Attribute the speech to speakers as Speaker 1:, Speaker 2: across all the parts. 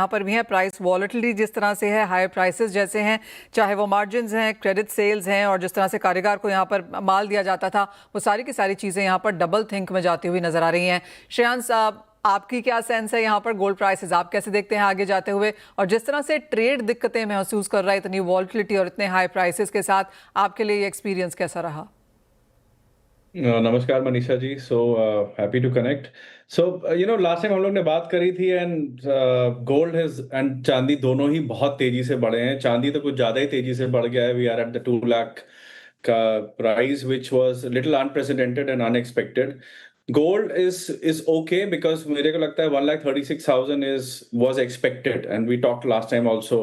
Speaker 1: यहाँ पर भी हैं। प्राइस वॉलेटिलिटी जिस तरह से है, हाई प्राइसेस जैसे हैं, चाहे वो मार्जिन्स हैं, क्रेडिट सेल्स हैं, और जिस तरह से कारीगर को यहाँ पर माल दिया जाता था, वो सारी की सारी चीज़ें यहाँ पर डबल थिंक में जाती हुई नजर आ रही हैं। श्रेयांश, आपकी क्या सेंस है यहाँ पर गोल्ड प्राइसेस आप कैसे देखते हैं आगे जाते हुए, और जिस तरह से ट्रेड दिक्कतें महसूस कर रहा है इतनी वॉलेटिलिटी और इतने हाई प्राइसेस के साथ, आपके लिए ये एक्सपीरियंस कैसा रहा?
Speaker 2: नमस्कार Manisha ji. So happy to connect. So last time हम लोग ने बात करी थी, एंड गोल्ड हैज एंड चांदी दोनों ही बहुत तेजी से बढ़े हैं। चांदी तो कुछ ज्यादा ही तेजी से बढ़ गया है। We are at the 2 lakh का price, which was little unprecedented and unexpected. Gold is okay because मेरे को लगता है 1,36,000 is was expected, and we talked last time also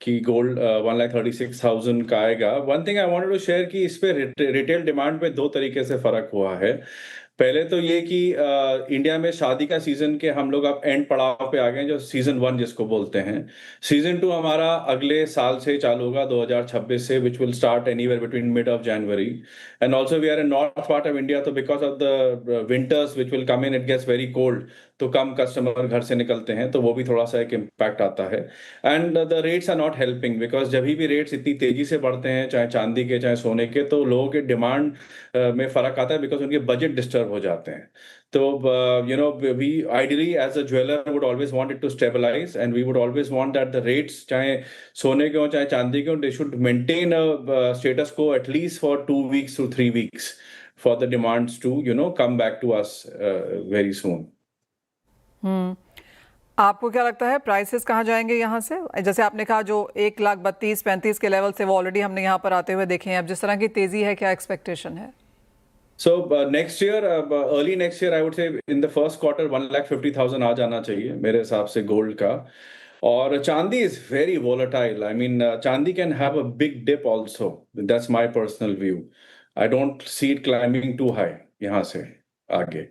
Speaker 2: कि गोल्ड 1,36,000 का आएगा। One thing I wanted to share कि इस पे रिटेल डिमांड पे दो तरीके से फर्क हुआ है। पहले तो ये कि इंडिया में शादी का सीजन के हम लोग अब एंड पड़ाव पे आ गए हैं, जो सीजन 1 जिसको बोलते हैं। सीजन 2 हमारा अगले साल से चालू होगा, 2026 से, which will start anywhere between mid of January. And also we are in north part of India, तो because of the winters which will come in, it gets very cold, तो कम कस्टमर घर से निकलते हैं, तो वो भी थोड़ा सा एक इम्पैक्ट आता है। And the rates are not helping, because जब भी रेट्स इतनी तेजी से बढ़ते हैं, चाहे चांदी के चाहे सोने के, तो लोगों के डिमांड में फर्क आता है, बिकॉज उनके बजट डिस्टर्ब हो जाते हैं। तो we ideally as a jeweller would always want it to stabilize, and we would always want that the rates, चाहे सोने के हो चाहे चांदी के हो, they should maintain a status quo at least for 2 weeks to 3 weeks for the demands to come back to us very soon.
Speaker 1: आपको क्या लगता है प्राइसेस कहाँ जाएंगे यहाँ से? जैसे आपने कहा जो 1,32,35 के लेवल से वो ऑलरेडी हमने यहाँ पर आते हुए देखे हैं, अब जिस तरह की तेजी है, क्या एक्सपेक्टेशन है?
Speaker 2: So next year, early next year, I would say in the first quarter, 1,50,000 आ जाना चाहिए मेरे हिसाब से गोल्ड का। और चांदी is very volatile. I mean, चांदी can have a big dip also. That's my personal view. I don't see it climbing too high यहाँ से आगे।